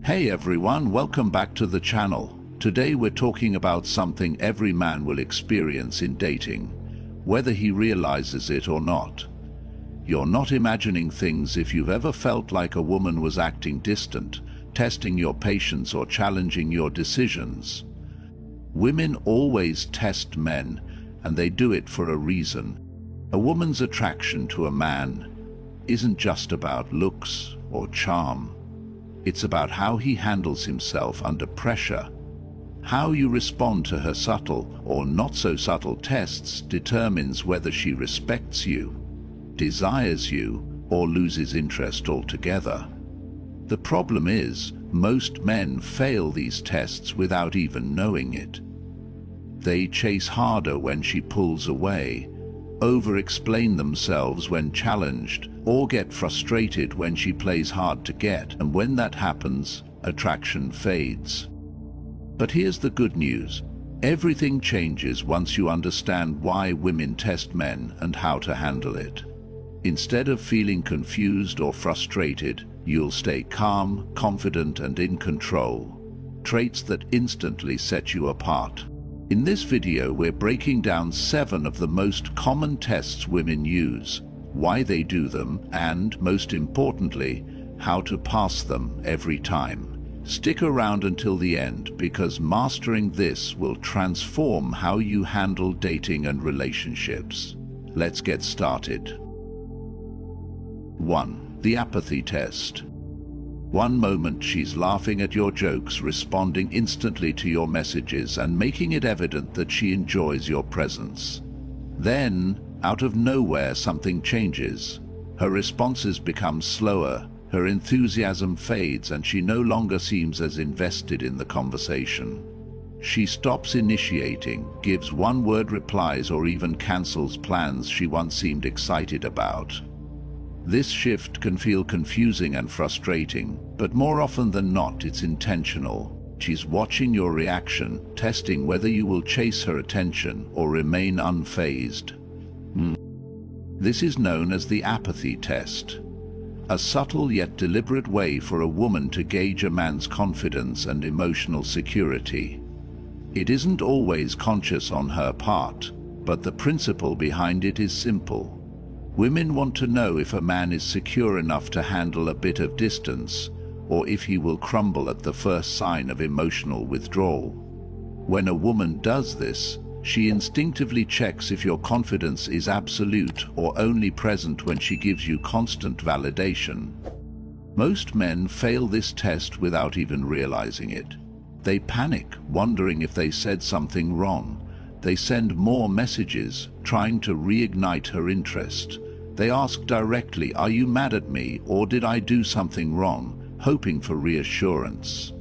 Hey everyone, welcome back to the channel. Today we're talking about something every man will experience in dating, whether he realizes it or not. You're not imagining things if you've ever felt like a woman was acting distant, testing your patience or challenging your decisions. Women always test men, and they do it for a reason. A woman's attraction to a man isn't just about looks or charm. It's about how he handles himself under pressure. How you respond to her subtle or not so subtle tests determines whether she respects you, desires you, or loses interest altogether. The problem is, most men fail these tests without even knowing it. They chase harder when she pulls away, over-explain themselves when challenged, or get frustrated when she plays hard to get, and when that happens, attraction fades. But here's the good news. Everything changes once you understand why women test men and how to handle it. Instead of feeling confused or frustrated, you'll stay calm, confident, and in control, traits that instantly set you apart. In this video, we're breaking down 7 of the most common tests women use, why they do them, and, most importantly, how to pass them every time. Stick around until the end, because mastering this will transform how you handle dating and relationships. Let's get started. 1. The apathy test. One moment she's laughing at your jokes, responding instantly to your messages, and making it evident that she enjoys your presence. Then, out of nowhere, something changes. Her responses become slower, her enthusiasm fades, and she no longer seems as invested in the conversation. She stops initiating, gives one-word replies, or even cancels plans she once seemed excited about. This shift can feel confusing and frustrating, but more often than not, it's intentional. She's watching your reaction, testing whether you will chase her attention or remain unfazed. This is known as the apathy test, a subtle yet deliberate way for a woman to gauge a man's confidence and emotional security. It isn't always conscious on her part, but the principle behind it is simple. Women want to know if a man is secure enough to handle a bit of distance, or if he will crumble at the first sign of emotional withdrawal. When a woman does this, she instinctively checks if your confidence is absolute or only present when she gives you constant validation. Most men fail this test without even realizing it. They panic, wondering if they said something wrong. They send more messages, trying to reignite her interest. They ask directly, "Are you mad at me, or did I do something wrong?" hoping for reassurance.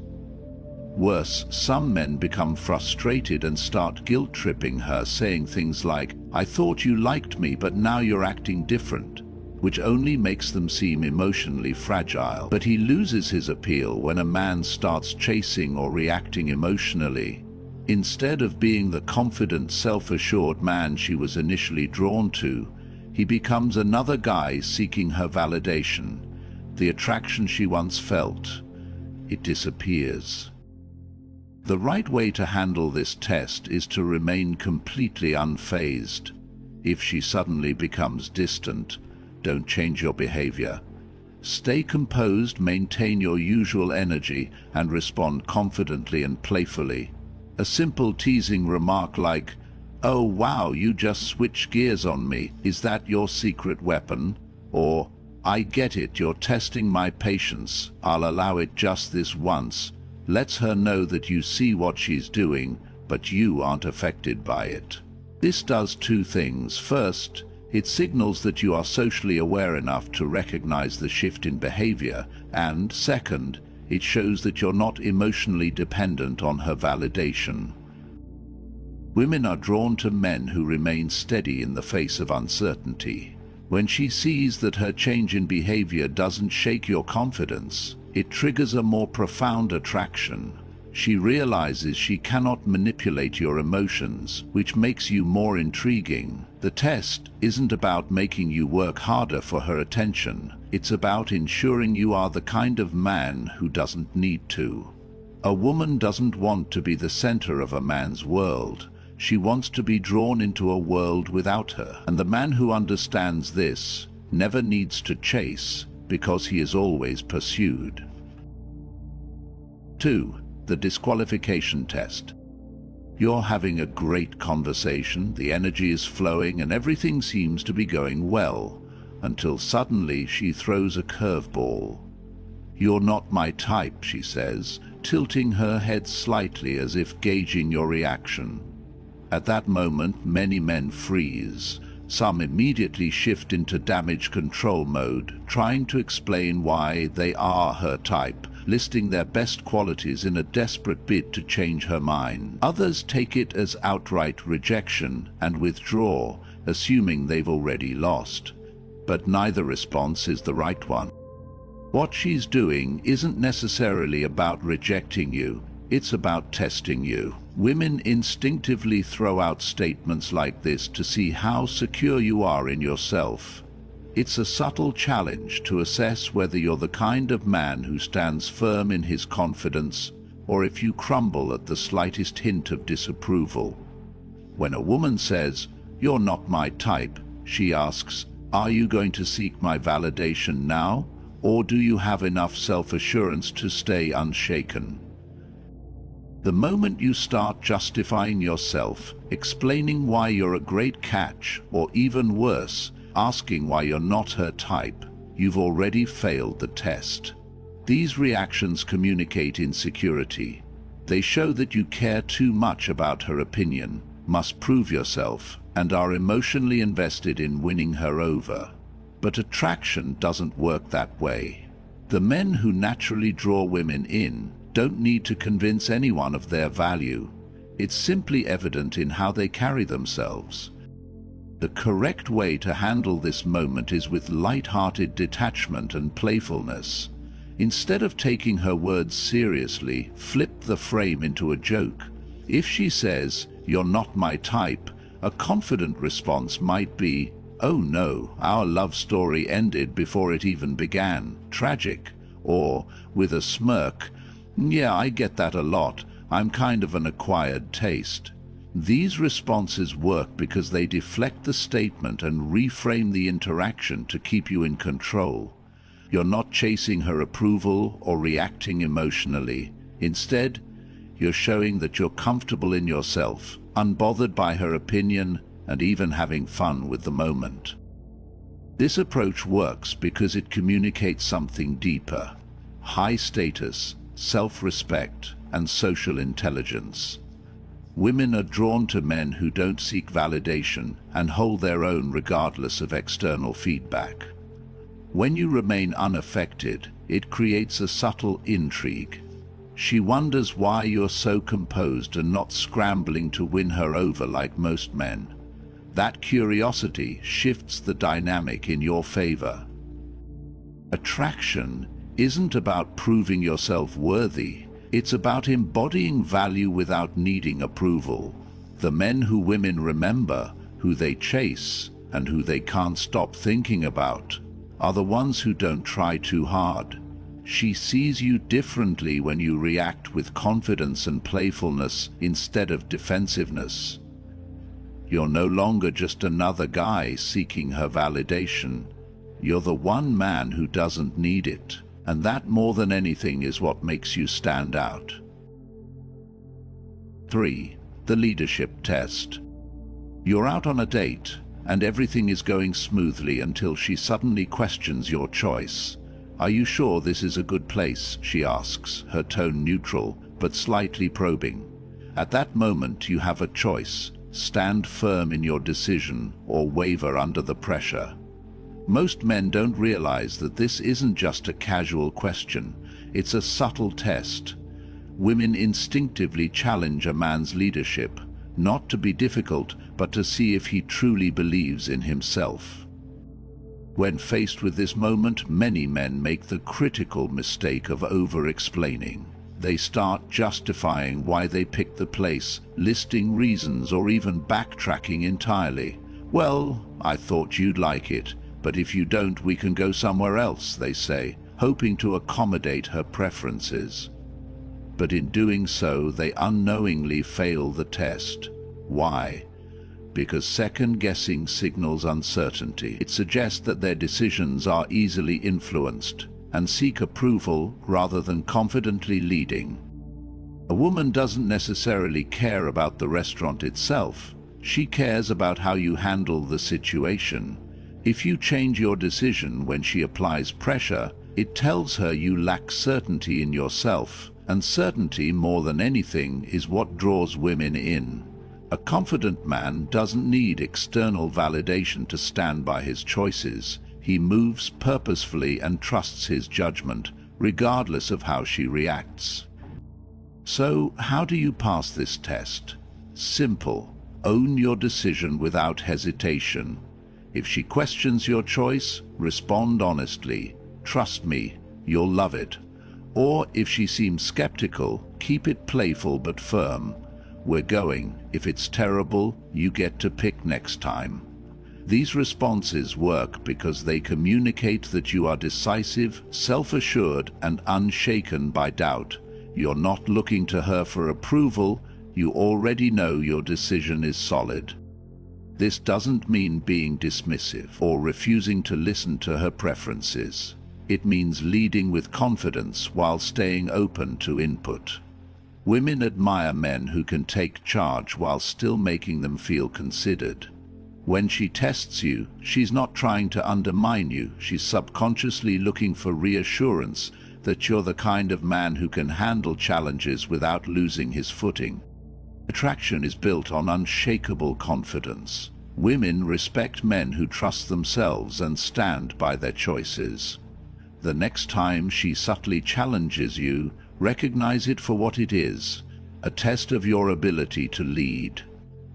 Worse, some men become frustrated and start guilt-tripping her, saying things like, "I thought you liked me, but now you're acting different," which only makes them seem emotionally fragile. But he loses his appeal when a man starts chasing or reacting emotionally. Instead of being the confident, self-assured man she was initially drawn to, he becomes another guy seeking her validation. The attraction she once felt, it disappears. The right way to handle this test is to remain completely unfazed. If she suddenly becomes distant, don't change your behavior. Stay composed, maintain your usual energy, and respond confidently and playfully. A simple teasing remark like, "Oh wow, you just switched gears on me. Is that your secret weapon?" Or, "I get it, you're testing my patience. I'll allow it just this once," lets her know that you see what she's doing, but you aren't affected by it. This does 2 things. First, it signals that you are socially aware enough to recognize the shift in behavior, and second, it shows that you're not emotionally dependent on her validation. Women are drawn to men who remain steady in the face of uncertainty. When she sees that her change in behavior doesn't shake your confidence, it triggers a more profound attraction. She realizes she cannot manipulate your emotions, which makes you more intriguing. The test isn't about making you work harder for her attention. It's about ensuring you are the kind of man who doesn't need to. A woman doesn't want to be the center of a man's world. She wants to be drawn into a world without her. And the man who understands this never needs to chase because he is always pursued. 2. The disqualification test. You're having a great conversation, the energy is flowing, and everything seems to be going well, until suddenly she throws a curveball. "You're not my type," she says, tilting her head slightly as if gauging your reaction. At that moment, many men freeze. Some immediately shift into damage control mode, trying to explain why they are her type, listing their best qualities in a desperate bid to change her mind. Others take it as outright rejection and withdraw, assuming they've already lost. But neither response is the right one. What she's doing isn't necessarily about rejecting you, it's about testing you. Women instinctively throw out statements like this to see how secure you are in yourself. It's a subtle challenge to assess whether you're the kind of man who stands firm in his confidence, or if you crumble at the slightest hint of disapproval. When a woman says, "You're not my type," she asks, "Are you going to seek my validation now, or do you have enough self-assurance to stay unshaken?" The moment you start justifying yourself, explaining why you're a great catch, or even worse, asking why you're not her type, you've already failed the test. These reactions communicate insecurity. They show that you care too much about her opinion, must prove yourself, and are emotionally invested in winning her over. But attraction doesn't work that way. The men who naturally draw women in don't need to convince anyone of their value. It's simply evident in how they carry themselves. The correct way to handle this moment is with light-hearted detachment and playfulness. Instead of taking her words seriously, flip the frame into a joke. If she says, "You're not my type," a confident response might be, "Oh no, our love story ended before it even began. Tragic." Or, with a smirk, "Yeah, I get that a lot. I'm kind of an acquired taste." These responses work because they deflect the statement and reframe the interaction to keep you in control. You're not chasing her approval or reacting emotionally. Instead, you're showing that you're comfortable in yourself, unbothered by her opinion, and even having fun with the moment. This approach works because it communicates something deeper: high status, self-respect, and social intelligence. Women are drawn to men who don't seek validation and hold their own regardless of external feedback. When you remain unaffected, it creates a subtle intrigue. She wonders why you're so composed and not scrambling to win her over like most men. That curiosity shifts the dynamic in your favor. Attraction isn't about proving yourself worthy. It's about embodying value without needing approval. The men who women remember, who they chase, and who they can't stop thinking about, are the ones who don't try too hard. She sees you differently when you react with confidence and playfulness instead of defensiveness. You're no longer just another guy seeking her validation. You're the one man who doesn't need it. And that, more than anything, is what makes you stand out. 3. The leadership test. You're out on a date, and everything is going smoothly until she suddenly questions your choice. "Are you sure this is a good place?" she asks, her tone neutral, but slightly probing. At that moment, you have a choice: stand firm in your decision or waver under the pressure. Most men don't realize that this isn't just a casual question, it's a subtle test. Women instinctively challenge a man's leadership, not to be difficult, but to see if he truly believes in himself. When faced with this moment, many men make the critical mistake of over-explaining. They start justifying why they picked the place, listing reasons, or even backtracking entirely. "Well, I thought you'd like it, But if you don't, we can go somewhere else, they say, hoping to accommodate her preferences. But in doing so, they unknowingly fail the test. Why? Because second-guessing signals uncertainty. It suggests that their decisions are easily influenced and seek approval rather than confidently leading. A woman doesn't necessarily care about the restaurant itself. She cares about how you handle the situation. If you change your decision when she applies pressure, it tells her you lack certainty in yourself, and certainty, more than anything, is what draws women in. A confident man doesn't need external validation to stand by his choices. He moves purposefully and trusts his judgment, regardless of how she reacts. So, how do you pass this test? Simple. Own your decision without hesitation. If she questions your choice, respond honestly. Trust me, you'll love it. Or if she seems skeptical, keep it playful but firm. We're going. If it's terrible, you get to pick next time. These responses work because they communicate that you are decisive, self-assured, and unshaken by doubt. You're not looking to her for approval. You already know your decision is solid. This doesn't mean being dismissive or refusing to listen to her preferences. It means leading with confidence while staying open to input. Women admire men who can take charge while still making them feel considered. When she tests you, she's not trying to undermine you. She's subconsciously looking for reassurance that you're the kind of man who can handle challenges without losing his footing. Attraction is built on unshakable confidence. Women respect men who trust themselves and stand by their choices. The next time she subtly challenges you, recognize it for what it is, a test of your ability to lead.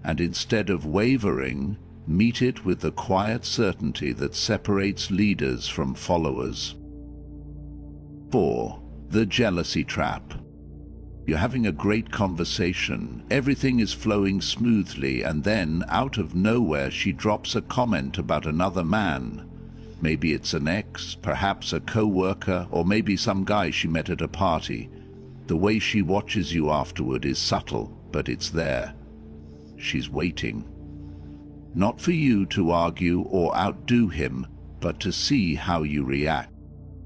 And instead of wavering, meet it with the quiet certainty that separates leaders from followers. 4. The jealousy trap. You're having a great conversation, everything is flowing smoothly, and then, out of nowhere, she drops a comment about another man. Maybe it's an ex, perhaps a co-worker, or maybe some guy she met at a party. The way she watches you afterward is subtle, but it's there. She's waiting. Not for you to argue or outdo him, but to see how you react.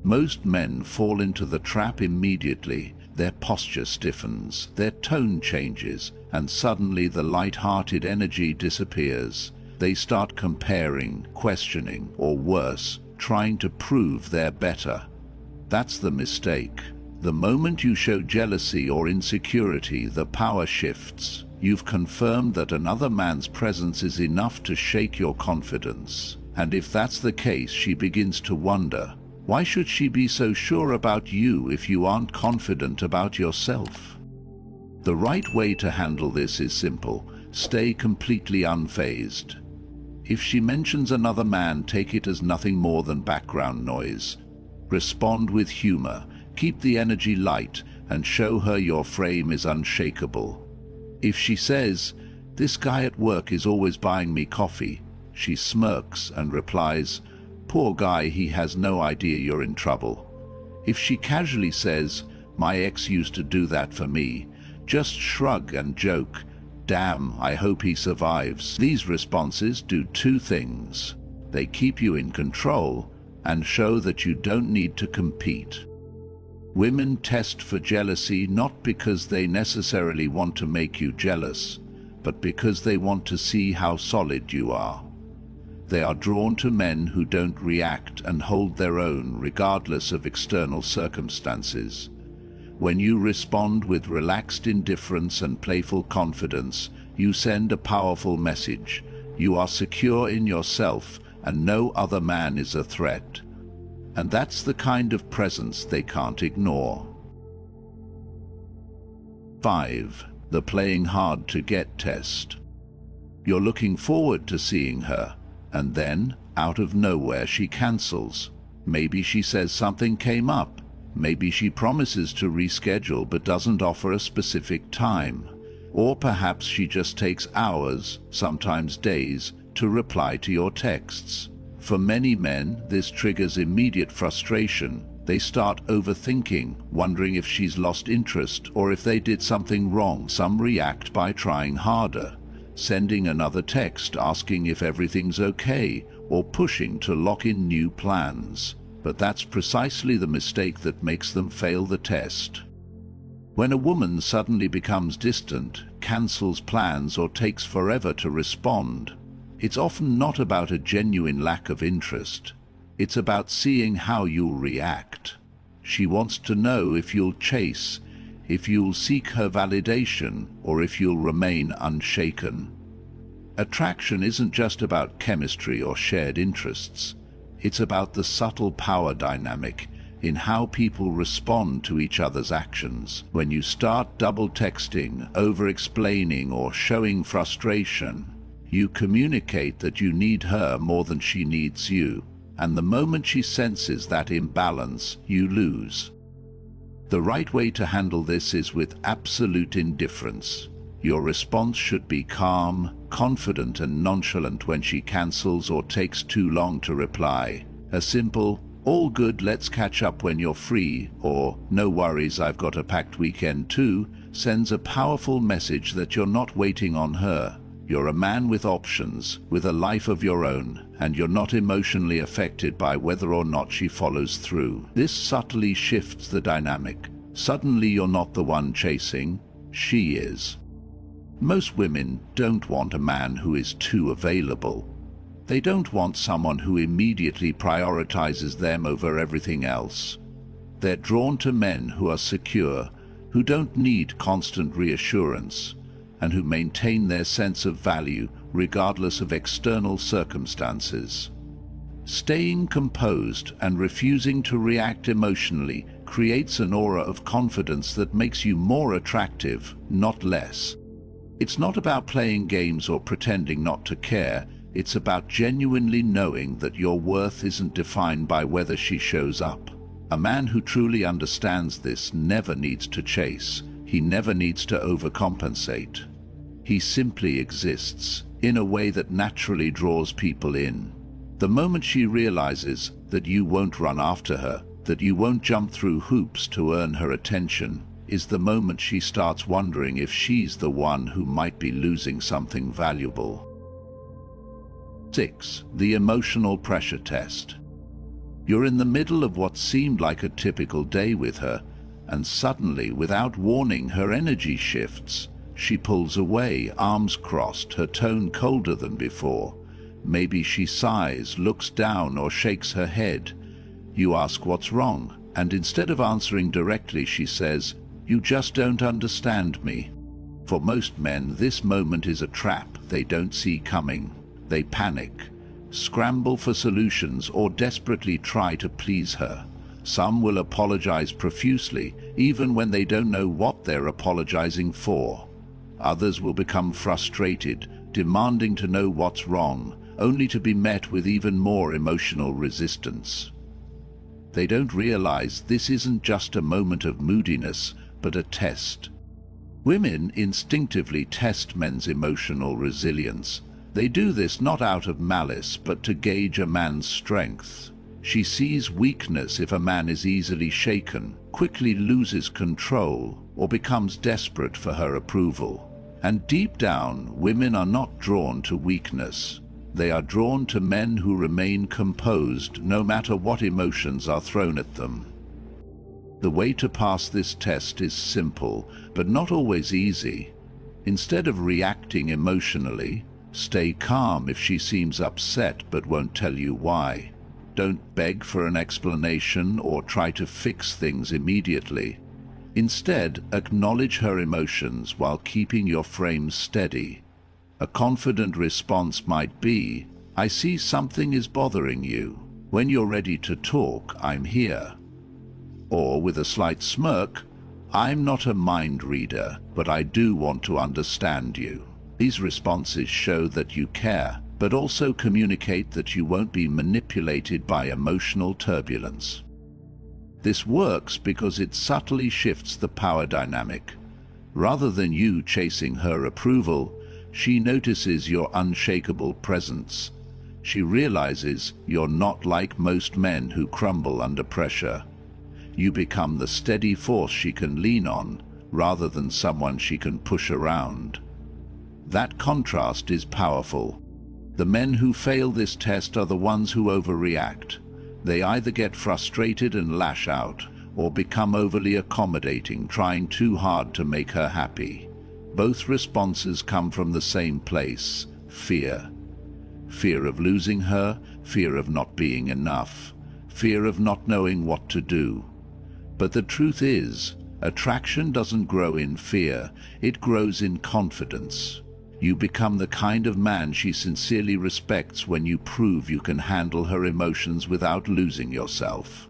Most men fall into the trap immediately. Their posture stiffens, their tone changes, and suddenly the light-hearted energy disappears. They start comparing, questioning, or worse, trying to prove they're better. That's the mistake. The moment you show jealousy or insecurity, the power shifts. You've confirmed that another man's presence is enough to shake your confidence. And if that's the case, she begins to wonder, why should she be so sure about you if you aren't confident about yourself? The right way to handle this is simple. Stay completely unfazed. If she mentions another man, take it as nothing more than background noise. Respond with humor, keep the energy light, and show her your frame is unshakable. If she says, "This guy at work is always buying me coffee," she smirks and replies, "Poor guy, he has no idea you're in trouble." If she casually says, "My ex used to do that for me," just shrug and joke, "Damn, I hope he survives." These responses do two things. They keep you in control and show that you don't need to compete. Women test for jealousy not because they necessarily want to make you jealous, but because they want to see how solid you are. They are drawn to men who don't react and hold their own regardless of external circumstances. When you respond with relaxed indifference and playful confidence, you send a powerful message. You are secure in yourself, and no other man is a threat. And that's the kind of presence they can't ignore. 5. The playing hard to get test. You're looking forward to seeing her, and then, out of nowhere, she cancels. Maybe she says something came up. Maybe she promises to reschedule but doesn't offer a specific time. Or perhaps she just takes hours, sometimes days, to reply to your texts. For many men, this triggers immediate frustration. They start overthinking, wondering if she's lost interest or if they did something wrong. Some react by trying harder, sending another text asking if everything's okay, or pushing to lock in new plans. But that's precisely the mistake that makes them fail the test. When a woman suddenly becomes distant, cancels plans, or takes forever to respond, it's often not about a genuine lack of interest. It's about seeing how you'll react. She wants to know if you'll chase, if you'll seek her validation, or if you'll remain unshaken. Attraction isn't just about chemistry or shared interests. It's about the subtle power dynamic in how people respond to each other's actions. When you start double texting, over-explaining, or showing frustration, you communicate that you need her more than she needs you. And the moment she senses that imbalance, you lose. The right way to handle this is with absolute indifference. Your response should be calm, confident, and nonchalant when she cancels or takes too long to reply. A simple, "All good, let's catch up when you're free," or "No worries, I've got a packed weekend too," sends a powerful message that you're not waiting on her. You're a man with options, with a life of your own, and you're not emotionally affected by whether or not she follows through. This subtly shifts the dynamic. Suddenly you're not the one chasing, she is. Most women don't want a man who is too available. They don't want someone who immediately prioritizes them over everything else. They're drawn to men who are secure, who don't need constant reassurance, and who maintain their sense of value regardless of external circumstances. Staying composed and refusing to react emotionally creates an aura of confidence that makes you more attractive, not less. It's not about playing games or pretending not to care. It's about genuinely knowing that your worth isn't defined by whether she shows up. A man who truly understands this never needs to chase. He never needs to overcompensate. He simply exists in a way that naturally draws people in. The moment she realizes that you won't run after her, that you won't jump through hoops to earn her attention, is the moment she starts wondering if she's the one who might be losing something valuable. 6. The emotional pressure test. You're in the middle of what seemed like a typical day with her, and suddenly, without warning, her energy shifts. She pulls away, arms crossed, her tone colder than before. Maybe she sighs, looks down, or shakes her head. You ask what's wrong, and instead of answering directly, she says, "You just don't understand me." For most men, this moment is a trap they don't see coming. They panic, scramble for solutions, or desperately try to please her. Some will apologize profusely, even when they don't know what they're apologizing for. Others will become frustrated, demanding to know what's wrong, only to be met with even more emotional resistance. They don't realize this isn't just a moment of moodiness, but a test. Women instinctively test men's emotional resilience. They do this not out of malice, but to gauge a man's strength. She sees weakness if a man is easily shaken, quickly loses control, or becomes desperate for her approval. And deep down, women are not drawn to weakness. They are drawn to men who remain composed no matter what emotions are thrown at them. The way to pass this test is simple, but not always easy. Instead of reacting emotionally, stay calm if she seems upset but won't tell you why. Don't beg for an explanation or try to fix things immediately. Instead, acknowledge her emotions while keeping your frame steady. A confident response might be, "I see something is bothering you. When you're ready to talk, I'm here." Or with a slight smirk, "I'm not a mind reader, but I do want to understand you." These responses show that you care, but also communicate that you won't be manipulated by emotional turbulence. This works because it subtly shifts the power dynamic. Rather than you chasing her approval, she notices your unshakable presence. She realizes you're not like most men who crumble under pressure. You become the steady force she can lean on, rather than someone she can push around. That contrast is powerful. The men who fail this test are the ones who overreact. They either get frustrated and lash out, or become overly accommodating, trying too hard to make her happy. Both responses come from the same place: fear. Fear of losing her, fear of not being enough, fear of not knowing what to do. But the truth is, attraction doesn't grow in fear, it grows in confidence. You become the kind of man she sincerely respects when you prove you can handle her emotions without losing yourself.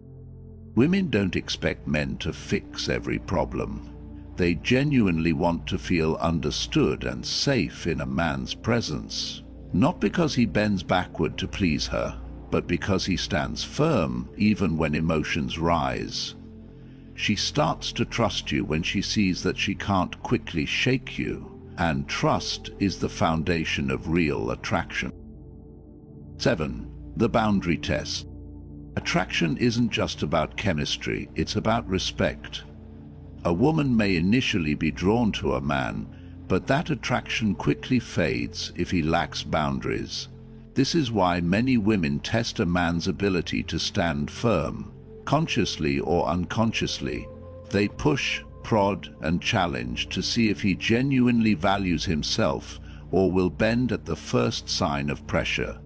Women don't expect men to fix every problem. They genuinely want to understood and safe in a man's presence. Not because he bends backward to please her, but because he stands firm even when emotions rise. She starts to trust you when she sees that she can't quickly shake you. And trust is the foundation of real attraction. 7. The boundary test. Attraction isn't just about chemistry, it's about respect. A woman may initially be drawn to a man, but that attraction quickly fades if he lacks boundaries. This is why many women test a man's ability to stand firm, consciously or unconsciously. They push, prod, and challenge to see if he genuinely values himself or will bend at the first sign of pressure.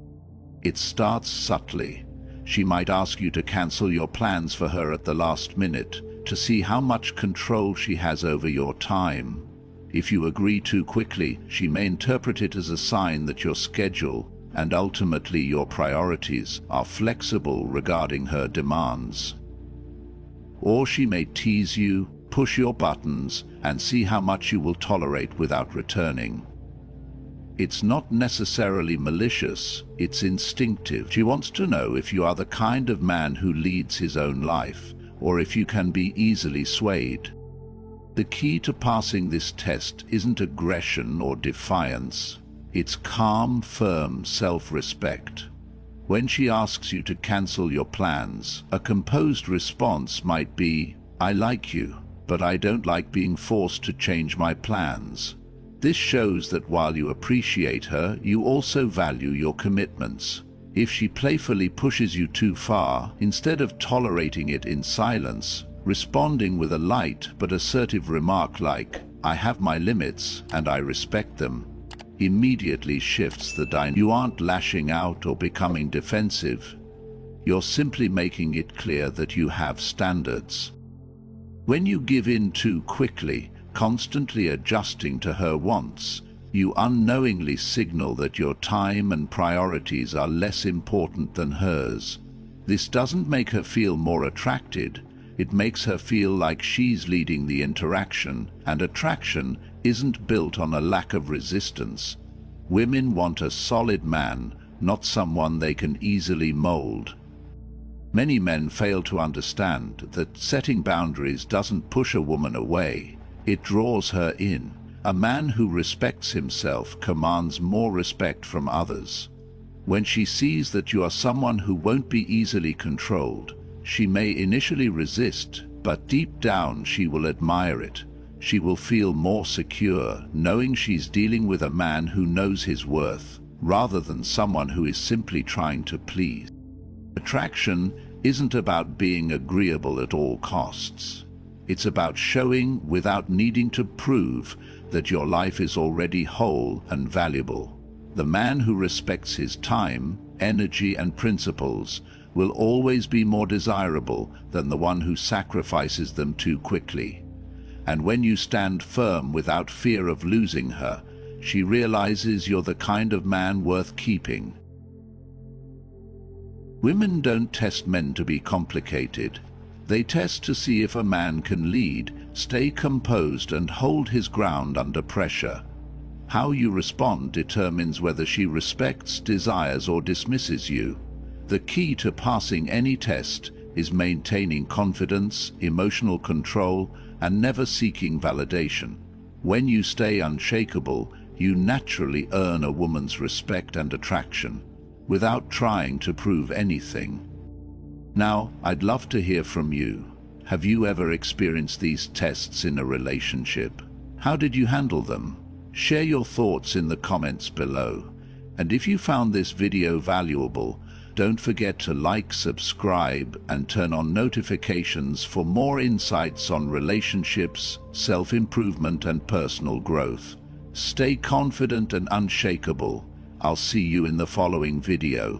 It starts subtly. She might ask you to cancel your plans for her at the last minute to see how much control she has over your time. If you agree too quickly, she may interpret it as a sign that your schedule and ultimately your priorities are flexible regarding her demands. Or she may tease you, push your buttons, and see how much you will tolerate without returning. It's not necessarily malicious, it's instinctive. She wants to know if you are the kind of man who leads his own life, or if you can be easily swayed. The key to passing this test isn't aggression or defiance. It's calm, firm self-respect. When she asks you to cancel your plans, a composed response might be, "I like you, but I don't like being forced to change my plans." This shows that while you appreciate her, you also value your commitments. If she playfully pushes you too far, instead of tolerating it in silence, responding with a light but assertive remark like, "I have my limits and I respect them," immediately shifts the dynamic. You aren't lashing out or becoming defensive. You're simply making it clear that you have standards. When you give in too quickly, constantly adjusting to her wants, you unknowingly signal that your time and priorities are less important than hers. This doesn't make her feel more attracted, it makes her feel like she's leading the interaction, and attraction isn't built on a lack of resistance. Women want a solid man, not someone they can easily mold. Many men fail to understand that setting boundaries doesn't push a woman away, it draws her in. A man who respects himself commands more respect from others. When she sees that you are someone who won't be easily controlled, she may initially resist, but deep down she will admire it. She will feel more secure, knowing she's dealing with a man who knows his worth, rather than someone who is simply trying to please. Attraction isn't about being agreeable at all costs. It's about showing without needing to prove that your life is already whole and valuable. The man who respects his time, energy, and principles will always be more desirable than the one who sacrifices them too quickly. And when you stand firm without fear of losing her, she realizes you're the kind of man worth keeping. Women don't test men to be complicated. They test to see if a man can lead, stay composed, and hold his ground under pressure. How you respond determines whether she respects, desires, or dismisses you. The key to passing any test is maintaining confidence, emotional control, and never seeking validation. When you stay unshakable, you naturally earn a woman's respect and attraction. without trying to prove anything. Now, I'd love to hear from you. Have you ever experienced these tests in a relationship? How did you handle them? Share your thoughts in the comments below. And if you found this video valuable, don't forget to like, subscribe, and turn on notifications for more insights on relationships, self-improvement, and personal growth. Stay confident and unshakable. I'll see you in the following video.